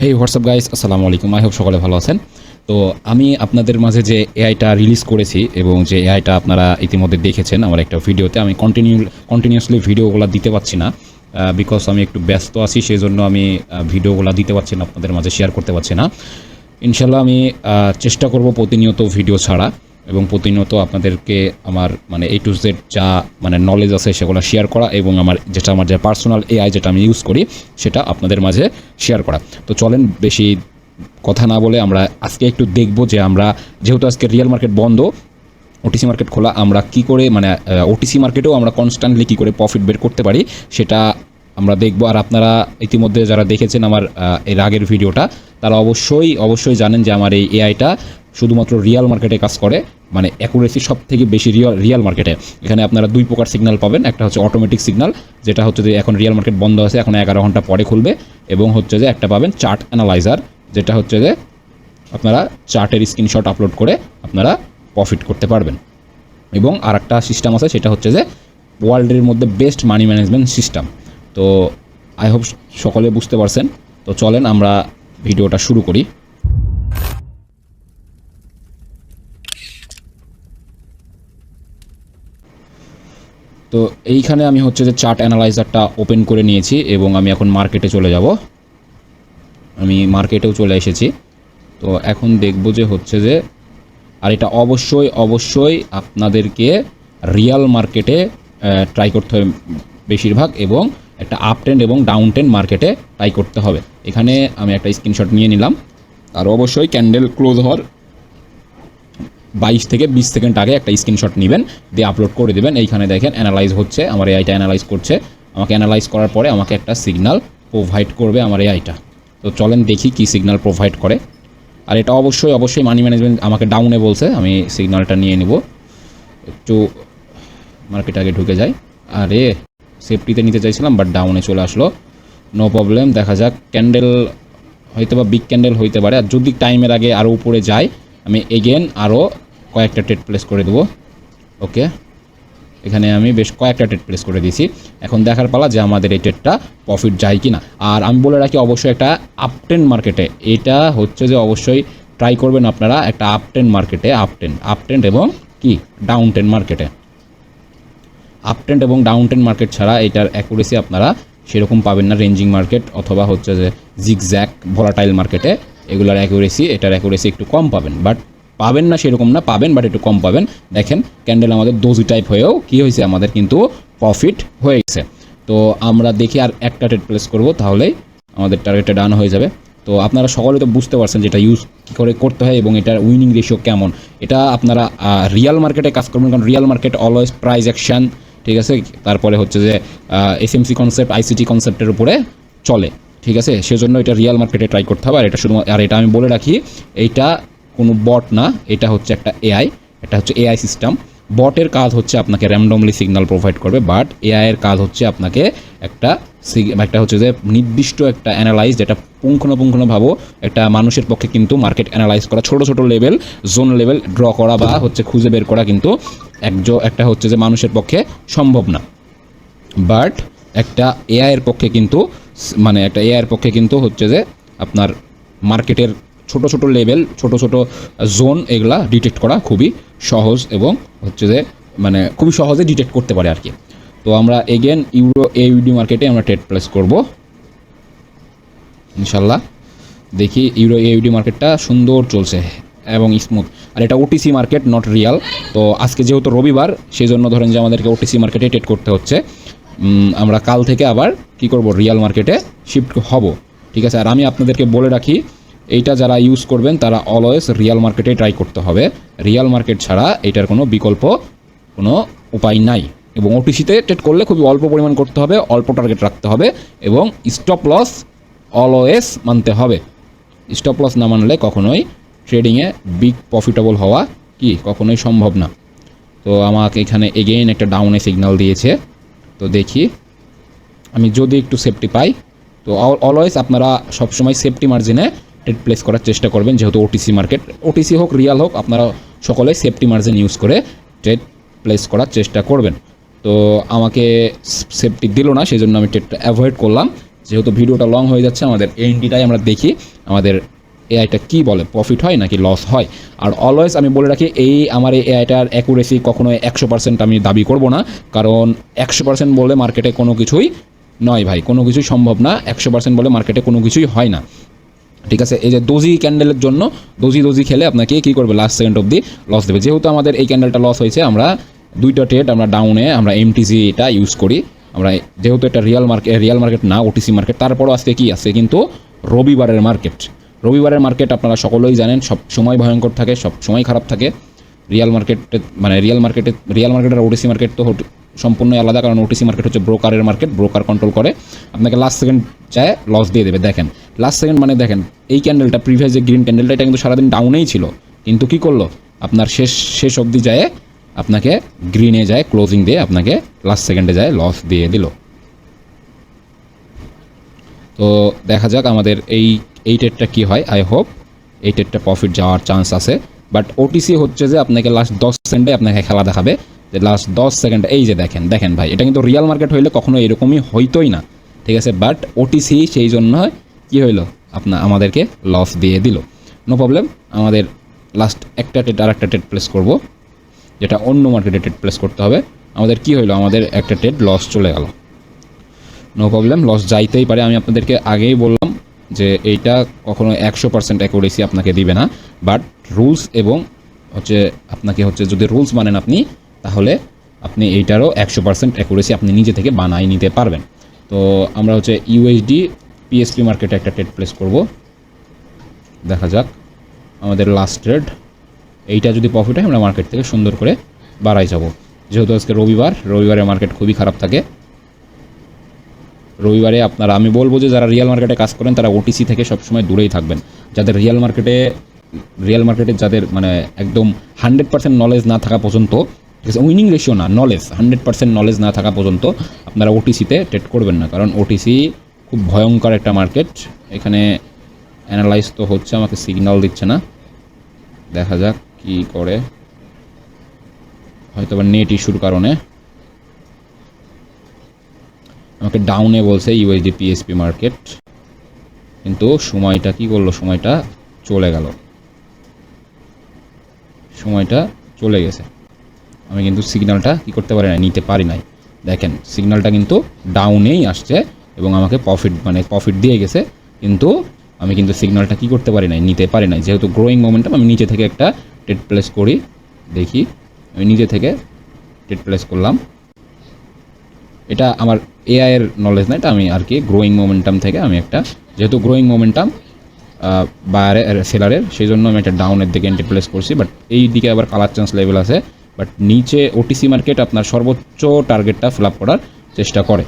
হেই WhatsApp guys, আসসালামু আলাইকুম। I hope সকলে ভালো আছেন। তো আমি আপনাদের মাঝে যে এআইটা রিলিজ করেছি এবং যে এআইটা আপনারা ইতিমধ্যে দেখেছেন আমার একটা ভিডিওতে, আমি কন্টিনিউয়াসলি ভিডিওগুলো দিতে পারছি না বিকজ আমি একটু ব্যস্ত আছি, সেই জন্য আমি ভিডিওগুলো দিতে পারছি না, আপনাদের মাঝে শেয়ার করতে পারছি না। ইনশাল্লাহ আমি চেষ্টা করব প্রতিনিয়ত ভিডিও ছাড়া এবং প্রতিনিয়ত আপনাদেরকে আমার মানে A to Z যা মানে নলেজ আছে সেগুলো শেয়ার করা এবং আমার যে পার্সোনাল এআই যেটা আমি ইউজ করি সেটা আপনাদের মাঝে শেয়ার করা। তো চলেন বেশি কথা না বলে আমরা আজকে একটু দেখব যে আমরা যেহেতু আজকে রিয়েল মার্কেট বন্ধ, ওটিসি মার্কেট খোলা, আমরা কি করে মানে ওটিসি মার্কেটেও আমরা কনস্ট্যান্টলি কী করে প্রফিট বের করতে পারি সেটা আমরা দেখব। আর আপনারা ইতিমধ্যে যারা দেখেছেন আমার এর আগের ভিডিওটা, তারা অবশ্যই জানেন যে আমার এই এআইটা শুধুমাত্র রিয়াল মার্কেটে কাজ করে, মানে অ্যাকুরেসি সব থেকে বেশি রিয়াল মার্কেটে। এখানে আপনারা দুই প্রকার সিগন্যাল পাবেন, একটা হচ্ছে অটোমেটিক সিগন্যাল, যেটা হচ্ছে যে এখন রিয়াল মার্কেট বন্ধ আছে, এখন 11 ঘন্টা পরে খুলবে, এবং হচ্ছে যে একটা পাবেন চার্ট অ্যানালাইজার, যেটা হচ্ছে যে আপনারা চার্টের স্ক্রিনশট আপলোড করে আপনারা প্রফিট করতে পারবেন। এবং আর একটা সিস্টেম আছে, সেটা হচ্ছে যে ওয়ার্ল্ডের মধ্যে বেস্ট মানি ম্যানেজমেন্ট সিস্টেম। তো আই হোপ সকলে বুঝতে পারছেন। তো চলেন আমরা ভিডিওটা শুরু করি। তো এইখানে আমি হচ্ছে যে চার্ট অ্যানালাইজারটা ওপেন করে নিয়েছি এবং আমি এখন মার্কেটে চলে যাব। আমি মার্কেটেও চলে এসেছি। তো এখন দেখব যে হচ্ছে যে, আর এটা অবশ্যই আপনাদেরকে রিয়াল মার্কেটে ট্রাই করতে হবে বেশিরভাগ, এবং একটা আপ ট্রেন্ড এবং ডাউন ট্রেন্ড মার্কেটে ট্রাই করতে হবে। এখানে আমি একটা স্ক্রিনশট নিয়ে নিলাম। আর অবশ্যই ক্যান্ডেল ক্লোজ হওয়ার 22 থেকে 20 সেকেন্ড আগে একটা স্ক্রিনশট নেবেন, দিয়ে আপলোড করে দেবেন। এইখানে দেখেন অ্যানালাইজ হচ্ছে, আমার এআইটা অ্যানালাইজ করছে। আমাকে অ্যানালাইজ করার পরে আমাকে একটা সিগন্যাল প্রোভাইড করবে আমার এআইটা। তো চলেন দেখি কি সিগন্যাল প্রোভাইড করে। আর এটা অবশ্যই মানি ম্যানেজমেন্ট আমাকে ডাউনে বলছে, আমি সিগন্যালটা নিয়ে নিব। একটু মার্কেট আগে ঢুকে যাই। আরে সেফটিতে নিতে চাইছিলাম, বাট ডাউনে চলে আসলো। নো প্রবলেম, দেখা যাক। ক্যান্ডেল হয়তো বা বিগ ক্যান্ডেল হইতে পারে, আর যদি টাইমের আগে আরও উপরে যায় আমি এগেন আরও কয়েকটা ট্রেড প্লেস করে দেবো। ওকে, এখানে আমি বেশ কয়েকটা ট্রেড প্লেস করে দিয়েছি। এখন দেখার পালা যে আমাদের এই ট্রেডটা প্রফিট যায় কি না। আর আমি বলে রাখি, অবশ্যই একটা আপ ট্রেন্ড মার্কেটে এটা হচ্ছে যে অবশ্যই ট্রাই করবেন আপনারা একটা আপ ট্রেন্ড মার্কেটে, আপ ট্রেন্ড এবং কি ডাউন ট্রেন্ড মার্কেটে। আপ ট্রেন্ড এবং ডাউন ট্রেন্ড মার্কেট ছাড়া এটার অ্যাকুরেসি আপনারা সেরকম পাবেন না। রেঞ্জিং মার্কেট অথবা হচ্ছে যে জিগজ্যাগ ভোলাটাইল মার্কেটে এটার অ্যাকুরেসি একটু কম পাবেন, বাট পাবেন না সেরকম না, পাবেন বাট একটু কম পাবেন। দেখেন ক্যান্ডেল আমাদের দোজি টাইপ হয়েও কী হয়েছে, আমাদের কিন্তু প্রফিট হয়ে গেছে। তো আমরা দেখি আর একটা ট্রেড প্লেস করব, তাহলেই আমাদের টার্গেটটা ডান হয়ে যাবে। তো আপনারা সকলে তো বুঝতে পারছেন যেটা ইউজ কী করে করতে হয় এবং এটার উইনিং রেশিও কেমন। এটা আপনারা রিয়াল মার্কেটে কাজ করবেন, কারণ Real market always price action, ঠিক আছে। তারপরে হচ্ছে যে এসএমসি কনসেপ্ট, আইসিটি কনসেপ্টের উপরে চলে, ঠিক আছে। সেজন্য এটা রিয়াল মার্কেটে ট্রাই করতে হবে। আর এটা শুধুমাত্র, আর এটা আমি বলে রাখি, এইটা কোনো বট না, এটা হচ্ছে একটা এআই, এটা হচ্ছে এআই সিস্টেম। বটের কাজ হচ্ছে আপনাকে র্যান্ডমলি সিগন্যাল প্রোভাইড করবে, বাট এআইয়ের কাজ হচ্ছে আপনাকে একটা হচ্ছে যে নির্দিষ্ট একটা অ্যানালাইজ, যেটা পুঙ্খানুপুঙ্খভাবে একটা মানুষের পক্ষে কিন্তু মার্কেট অ্যানালাইজ করা, ছোটো লেভেল, জোন লেভেল ড্র করা বা হচ্ছে খুঁজে বের করা কিন্তু একটা হচ্ছে যে মানুষের পক্ষে সম্ভব না। বাট একটা এআইয়ের পক্ষে কিন্তু হচ্ছে যে আপনার মার্কেটের ছোটো লেভেল, ছোটো জোন এগুলা ডিটেক্ট করা খুবই সহজ, এবং হচ্ছে যে মানে খুবই সহজে ডিটেক্ট করতে পারে আর কি। তো আমরা এগেন ইউরো এউডি মার্কেটে আমরা ট্রেড প্লেস করব ইনশাল্লাহ। দেখি ইউরো এউডি মার্কেটটা সুন্দর চলছে এবং স্মুথ। আর এটা ওটিসি মার্কেট, নট রিয়াল। তো আজকে যেহেতু রবিবার, সেই জন্য ধরেন যে আমাদেরকে ওটিসি মার্কেটে ট্রেড করতে হচ্ছে। আমরা কাল থেকে আবার কি করব, রিয়াল মার্কেটে শিফট হব, ঠিক আছে। আর আমি আপনাদেরকে বলে রাখি, এইটা যারা ইউজ করবেন তারা অলওয়েজ রিয়াল মার্কেটে ট্রাই করতে হবে। রিয়াল মার্কেট ছাড়া এটার কোনো বিকল্প কোনো উপায় নাই। এবং ওটিসিতে ট্রেড করলে খুবই অল্প পরিমাণ করতে হবে, অল্প টার্গেট রাখতে হবে, এবং স্টপ লস অলওয়েজ মানতে হবে। স্টপ লস না মানলে কখনোই ট্রেডিংয়ে বিগ প্রফিটেবল হওয়া কখনোই সম্ভব না। তো আমাকে এখানে এগেইন একটা ডাউনে সিগন্যাল দিয়েছে। তো দেখি আমি যদি একটু সেফটি পাই। তো অলওয়েজ আপনারা সবসময় সেফটি মার্জিনে ট্রেড প্লেস করার চেষ্টা করবেন, যেহেতু ওটিসি মার্কেট, ওটিসি হোক রিয়াল হোক, আপনারা সকলে সেফটি মার্জিন ইউজ করে ট্রেড প্লেস করার চেষ্টা করবেন। তো আমাকে সেফটি দিল না, সেই জন্য আমি ট্রেডটা অ্যাভয়েড করলাম। যেহেতু ভিডিওটা লং হয়ে যাচ্ছে, আমাদের এনটিটাই আমরা দেখি আমাদের এআইটা কী বলে, প্রফিট হয় নাকি লস হয়। আর অলওয়েজ আমি বলে রাখি, আমার এই এআইটার অ্যাকুরেসি কখনোই 100% আমি দাবি করব না, কারণ 100% বলে মার্কেটে কোনো কিছুই নয় ভাই, কোনো কিছুই সম্ভব না। 100% বলে মার্কেটে কোনো কিছুই হয় না, ঠিক আছে। এই যে দোজি ক্যান্ডেলের জন্য দোজি খেলে আপনাকে কী করবে, লাস্ট সেকেন্ড অবধি লস দেবে। যেহেতু আমাদের এই ক্যান্ডেলটা লস হয়েছে, আমরা 2টা ট্রেড আমরা ডাউনে আমরা এমটিসিটা ইউজ করি। আমরা যেহেতু এটা রিয়াল মার্কেট না, ওটিসি মার্কেট, তারপরও আজকে কি আছে, কিন্তু রবিবারের মার্কেট আপনারা সকলেই জানেন, সব সময় ভয়ঙ্কর থাকে, সব সময় খারাপ থাকে। রিয়াল মার্কেট আর ওটিসি মার্কেট তো সম্পূর্ণ আলাদা, কারণ ওটিসি মার্কেট হচ্ছে ব্রোকারের মার্কেট, ব্রোকার কন্ট্রোল করে, আপনাকে লাস্ট সেকেন্ড চায় লস দিয়ে দেবে। দেখেন লাস্ট সেকেন্ড মানে দেখেন এই ক্যান্ডেলটা, প্রিভিয়াস যে গ্রিন ক্যান্ডেলটা, এটা কিন্তু সারাদিন ডাউনেই ছিল, কিন্তু কি করলো আপনার শেষ অবধি যায় আপনাকে গ্রিনে যায় ক্লোজিং দিয়ে, আপনাকে লাস্ট সেকেন্ডে যায় লস দিয়ে দিল। তো দেখা যাক আমাদের এই ট্রেডটা কী হয়। আই হোপ এই ট্রেডটা প্রফিট যাওয়ার চান্স আছে। বাট ওটিসি হচ্ছে যে আপনাকে লাস্ট 10 সেকেন্ডে আপনাকে খেলা দেখাবে, যে লাস্ট 10 সেকেন্ডে এই যে দেখেন ভাই, এটা কিন্তু রিয়াল মার্কেট হইলে কখনো এরকমই হইতোই না, ঠিক আছে। বাট ওটিসি সেই জন্য কী হইলো, আমাদেরকে লস দিয়ে দিল। নো প্রবলেম, আমাদের লাস্ট একটা ট্রেড আর একটা ট্রেড প্লেস করবো, যেটা অন্য মার্কেটে ট্রেড প্লেস করতে হবে। আমাদের কি হইলো, আমাদের একটা ট্রেড লস চলে গেল। নো প্রবলেম, লস যাইতেই পারে। আমি আপনাদেরকে আগেই বললাম যে এইটা কখনো 100% অ্যাকুরেসি আপনাকে দিবে না, বাট রুলস এবং আপনাকে যদি রুলস মানেন আপনি, তাহলে আপনি এইটারও 100% অ্যাকুরেসি আপনি নিজে থেকে বানাই নিতে পারবেন। তো আমরা ইউএসডি পিএসপি মার্কেটে একটা ট্রেড প্লেস করব। দেখা যাক আমাদের লাস্ট ট্রেড, এইটা যদি প্রফিট হয় আমরা মার্কেট থেকে সুন্দর করে বাড়াই যাব। যেহেতু আজকে রবিবারে মার্কেট খুবই খারাপ থাকে। রবিবারে আমি বলবো যে যারা রিয়াল মার্কেটে কাজ করেন তারা ওটিসি থেকে সবসময় দূরেই থাকবেন। যাদের রিয়াল মার্কেটে যাদের মানে একদম 100% নলেজ না থাকা পর্যন্ত, ঠিক আছে, উইনিং রেশিও না, নলেজ 100% নলেজ না থাকা পর্যন্ত আপনারা ওটিসিতে ট্রেড করবেন না, কারণ ওটিসি খুব ভয়ঙ্কর একটা মার্কেট। এখানে অ্যানালাইজ তো হচ্ছে, আমাকে সিগন্যাল দিচ্ছে না, দেখা যাক কি করে, হয়তো বা নেট ইস্যুর কারণে আমাকে ডাউনে বলছে ইউএসডি পিএসপি মার্কেট, কিন্তু সময়টা কি করলো, সময়টা চলে গেছে। আমি কিন্তু সিগন্যালটা কি করতে পারি না, নিতে পারি নাই। দেখেন সিগন্যালটা কিন্তু ডাউনেই আসছে এবং আমাকে প্রফিট দিয়ে গেছে, কিন্তু আমি কিন্তু সিগন্যালটা কি করতে পারি নাই, নিতে পারি নাই। যেহেতু গ্রোয়িং মোমেন্টাম, আমি নিচে থেকে একটা ট্রেড প্লেস করি, দেখি আমি নিজে থেকে ট্রেড প্লেস করলাম। এটা আমার এআই এর নলেজ না, এটা আমি আর কি গ্রোয়িং মোমেন্টাম থেকে আমি একটা, যেহেতু গ্রোয়িং মোমেন্টাম বায়ারের সেলারের, সেই জন্য আমি একটা ডাউনের দিকে এন্ট্রি প্লেস করছি। বাট এই দিকে আবার কালার চান্স লেভেল আছে, বাট নিচে ওটিসি মার্কেট আপনার সর্বোচ্চ টার্গেটটা ফিল আপ করার চেষ্টা করে।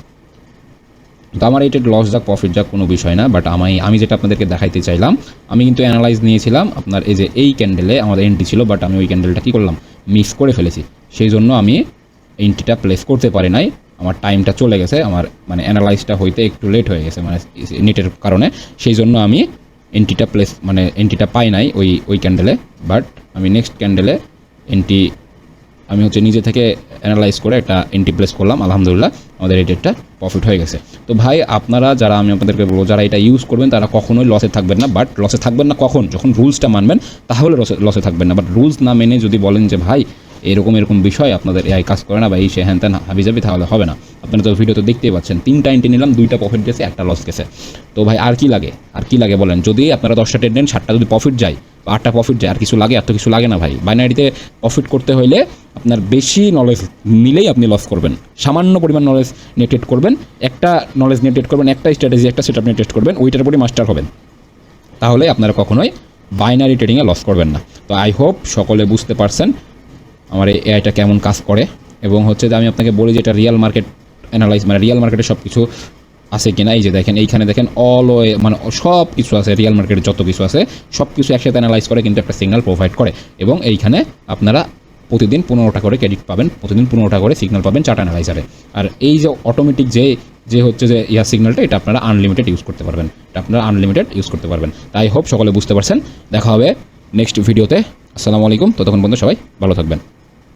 তো আমার এইটা লস যাক প্রফিট যাক কোনো বিষয় না, বাট আমি যেটা আপনাদেরকে দেখাইতে চাইলাম, আমি কিন্তু অ্যানালাইজ নিয়েছিলাম আপনার এই যে এই ক্যান্ডেলে আমাদের এন্ট্রি ছিল, বাট আমি ওই ক্যান্ডেলটা কী করলাম, মিস করে ফেলেছি। সেই জন্য আমি এন্ট্রিটা প্লেস করতে পারি নাই, আমার টাইমটা চলে গেছে, আমার অ্যানালাইজটা হইতে একটু লেট হয়ে গেছে নেটের কারণে। সেই জন্য আমি এন্ট্রিটা পাই নাই ওই ক্যান্ডেলে। বাট আমি নেক্সট ক্যান্ডেলে আমি নিজে থেকে অ্যানালাইজ করে একটা এন্ট্রি প্লেস করলাম, আলহামদুলিল্লাহ আমাদের এই ডেটটা প্রফিট হয়ে গেছে। তো ভাই আপনারা যারা, আমি আপনাদেরকে বলবো, যারা এটা ইউজ করবেন তারা কখনোই লসে থাকবেন না। বাট লসে থাকবেন না কখন, যখন রুলসটা মানবেন, তাহলে লসে থাকবেন না। বাট রুলস না মেনে যদি বলেন যে ভাই এরকম বিষয় আপনাদের এআই কাজ করে না বা এই সে হ্যান ত্যান হাবিজাবি, তাহলে হবে না। আপনারা তো ভিডিও তো দেখতেই পাচ্ছেন, 3টা এন্ট্রি নিলাম, 2টা প্রফিট গেছে, 1টা লস গেছে। তো ভাই আর কি লাগে বলেন, যদি আপনারা 10টা ট্রেড নেন, 7টা যদি প্রফিট যায় বা 8টা প্রফিট যায়, আর কিছু লাগে? আর তো কিছু লাগে না ভাই। বাইনারিতে প্রফিট করতে হইলে আপনার বেশি নলেজ নিলেই আপনি লস করবেন। সামান্য পরিমাণ নলেজ নিয়ে ট্রেড করবেন, একটা নলেজ নিয়ে ট্রেড করবেন, একটা স্ট্র্যাটেজি, একটা সেট আপনি ট্রেড করবেন, ওইটার উপরই মাস্টার হবেন, তাহলে আপনারা কখনোই বাইনারি ট্রেডিংয়ে লস করবেন না। তো আই হোপ সকলে বুঝতে পারছেন আমার এই এআইটা কেমন কাজ করে। এবং যে আমি আপনাকে বলি যে এটা রিয়াল মার্কেট অ্যানালাইজ, রিয়াল মার্কেটে সব কিছু আছে কিনা। এই যে দেখেন, এইখানে দেখেন সব কিছু আছে, রিয়াল মার্কেটে যত কিছু আছে সব কিছু একসাথে অ্যানালাইজ করে কিন্তু একটা সিগন্যাল প্রোভাইড করে। এবং এইখানে আপনারা প্রতিদিন 15টা করে ক্রেডিট পাবেন, প্রতিদিন 15টা করে সিগন্যাল পাবেন চার্ট অ্যানালাইজারে। আর এই যে অটোমেটিক যে সিগন্যালটা, এটা আপনারা আনলিমিটেড ইউজ করতে পারবেন। তাই হোপ সকলে বুঝতে পারছেন। দেখা হবে নেক্সট ভিডিওতে। আসসালামু আলাইকুম। ততক্ষণ পর্যন্ত সবাই ভালো থাকবেন।